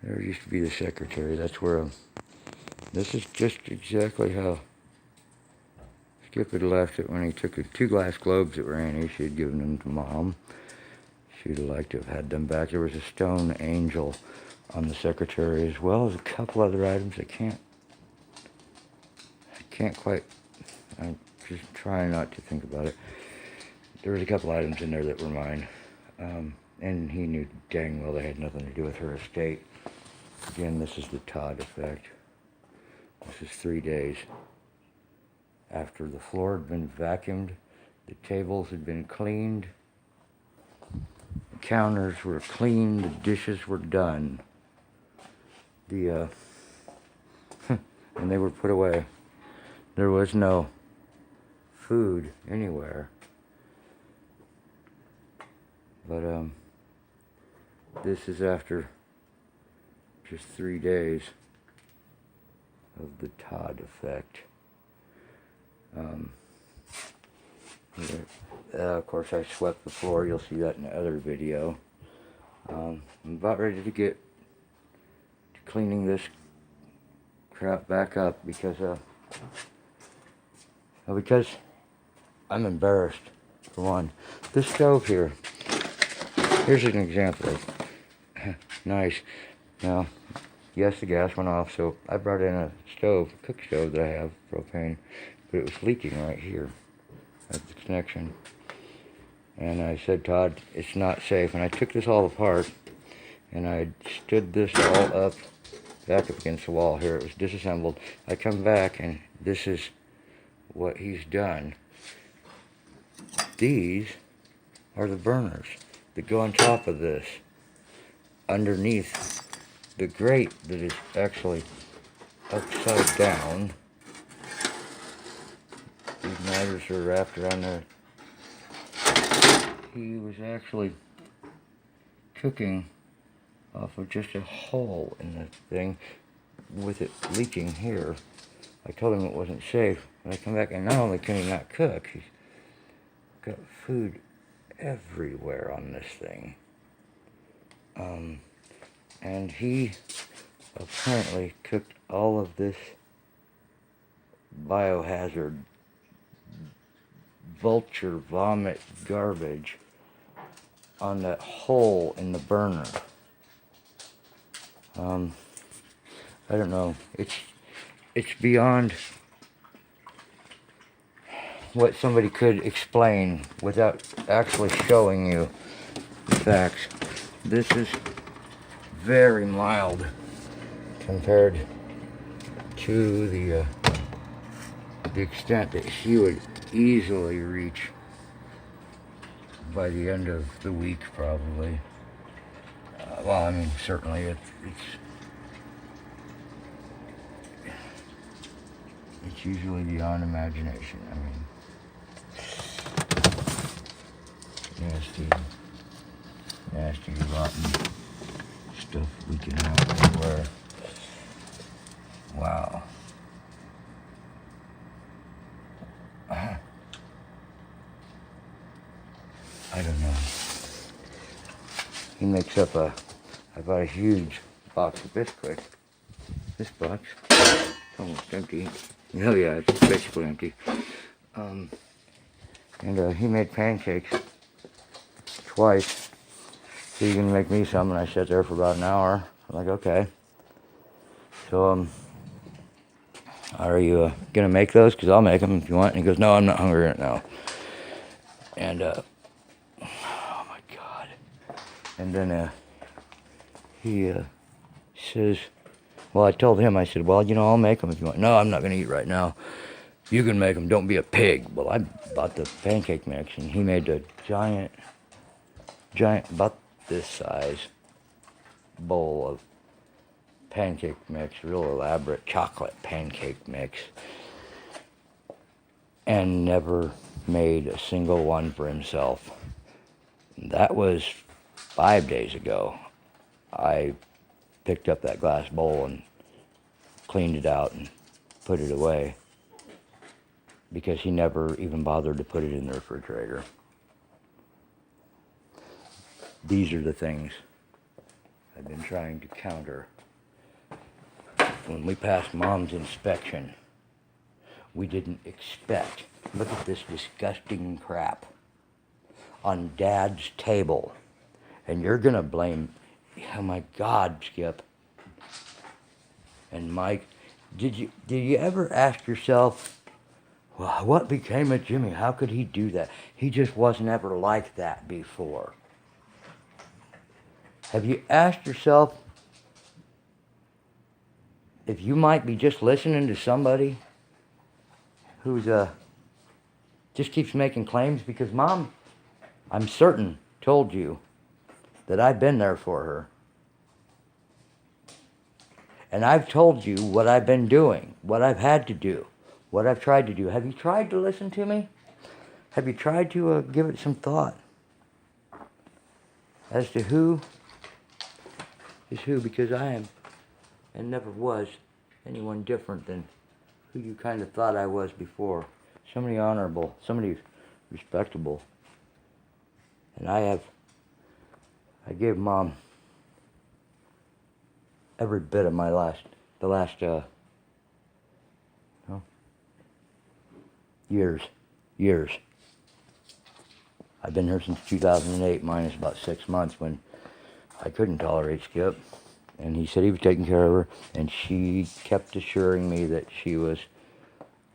There used to be the secretary. That's where, this is just exactly how Skip had left it when he took the 2 glass globes that were Annie. She had given them to Mom. She'd have liked to have had them back. There was a stone angel on the secretary, as well as a couple other items. I can't quite, I'm just trying not to think about it. There was a couple items in there that were mine. And he knew dang well they had nothing to do with her estate. Again, this is the Todd effect. This is 3 days after the floor had been vacuumed, the tables had been cleaned, the counters were clean, the dishes were done. And they were put away. There was no food anywhere. But this is after just 3 days of the Todd effect. Of course, I swept the floor. You'll see that in the other video. I'm about ready to get to cleaning this crap back up because I'm embarrassed, for one. This stove here, here's an example. Nice. Now, yes, the gas went off, so I brought in a stove, cook stove that I have, propane, but it was leaking right here at the connection. And I said, Todd, it's not safe. And I took this all apart, and I stood this all up, back up against the wall here. It was disassembled. I come back, and this is what he's done. These are the burners that go on top of this, underneath the grate that is actually upside down. These matters are wrapped around there. He was actually cooking off of just a hole in the thing with it leaking here. I told him it wasn't safe. And I come back, and not only can he not cook, he's got food everywhere on this thing. And he apparently cooked all of this biohazard vulture vomit garbage on that hole in the burner. I don't know. It's beyond what somebody could explain without actually showing you the facts. This is very mild compared to the extent that he would easily reach by the end of the week, probably. Well, I mean, certainly it's usually beyond imagination. I mean, nasty, rotten stuff leaking out everywhere. Wow. I don't know. He makes up I bought a huge box of biscuits. This box is almost empty. Oh yeah, it's basically empty. And he made pancakes twice. So you can make me some, and I sat there for about an hour. I'm like, okay. So, are you gonna make those? Because I'll make them if you want. And he goes, no, I'm not hungry right now. And, oh my God. And then, he says, well, I told him, I said, well, you know, I'll make them if you want. No, I'm not gonna eat right now. You can make them, don't be a pig. Well, I bought the pancake mix, and he made a giant, about this size bowl of pancake mix, real elaborate chocolate pancake mix, and never made a single one for himself. That was 5 days ago. I picked up that glass bowl and cleaned it out and put it away because he never even bothered to put it in the refrigerator. These are the things I've been trying to counter when we passed Mom's inspection, we didn't expect. Look at this disgusting crap on Dad's table. And you're gonna blame, oh my God, Skip. And Mike, did you ever ask yourself, well, what became of Jimmy? How could he do that? He just wasn't ever like that before. Have you asked yourself if you might be just listening to somebody who's just keeps making claims? Because Mom, I'm certain, told you that I've been there for her. And I've told you what I've been doing, what I've had to do, what I've tried to do. Have you tried to listen to me? Have you tried to give it some thought as to who is who? Because I am and never was anyone different than who you kind of thought I was before. Somebody honorable, somebody respectable. And I gave Mom every bit of the last years. I've been here since 2008, minus about 6 months when I couldn't tolerate Skip. And he said he was taking care of her, and she kept assuring me that she was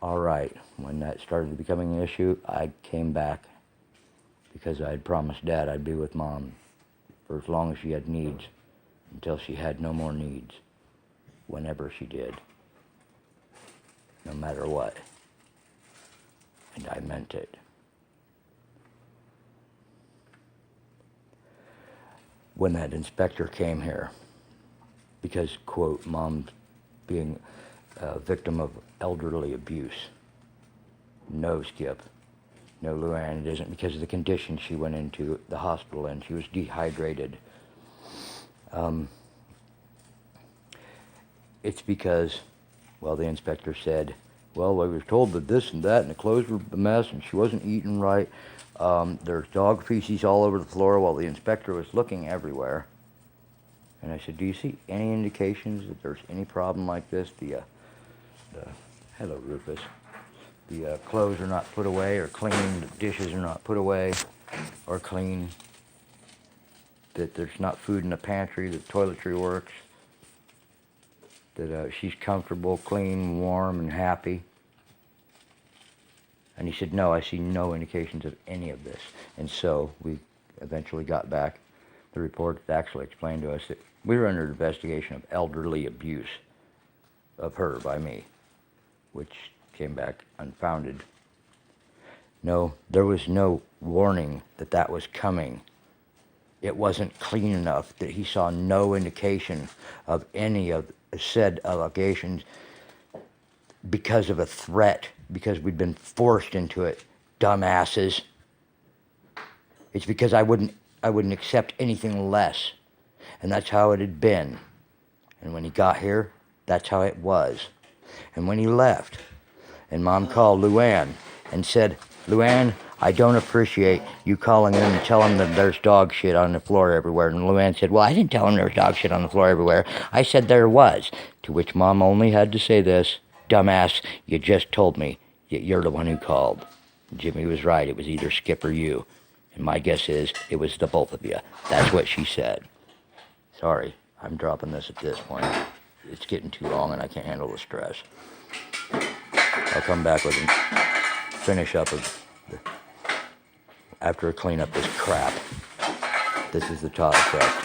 all right. When that started becoming an issue, I came back because I had promised Dad I'd be with Mom for as long as she had needs, until she had no more needs, whenever she did, no matter what. And I meant it. When that inspector came here, because, quote, Mom's being a victim of elderly abuse. No, Skip. No, Luann, it isn't because of the condition she went into the hospital in. She was dehydrated. It's because, well, the inspector said, well, I was told that this and that, and the clothes were a mess, and she wasn't eating right. There's dog feces all over the floor while the inspector was looking everywhere. And I said, do you see any indications that there's any problem like this? Hello, Rufus. The clothes are not put away or clean, the dishes are not put away or clean, that there's not food in the pantry, that toiletry works, that she's comfortable, clean, warm, and happy. And he said, no, I see no indications of any of this. And so we eventually got back the report that actually explained to us that we were under investigation of elderly abuse of her by me, which came back unfounded. No, there was no warning that that was coming. It wasn't clean enough that he saw no indication of any of said allegations because of a threat, because we'd been forced into it, dumbasses. It's because I wouldn't accept anything less. And that's how it had been. And when he got here, that's how it was. And when he left, and Mom called Luann and said, Luann, I don't appreciate you calling them and telling them there's dog shit on the floor everywhere. And Luann said, well, I didn't tell them there was dog shit on the floor everywhere. I said there was. To which Mom only had to say this, dumbass, you just told me you're the one who called. Jimmy was right. It was either Skip or you. And my guess is it was the both of you. That's what she said. Sorry, I'm dropping this at this point. It's getting too long and I can't handle the stress. I'll come back with a finish up after I clean up this crap. This is the Todd effect.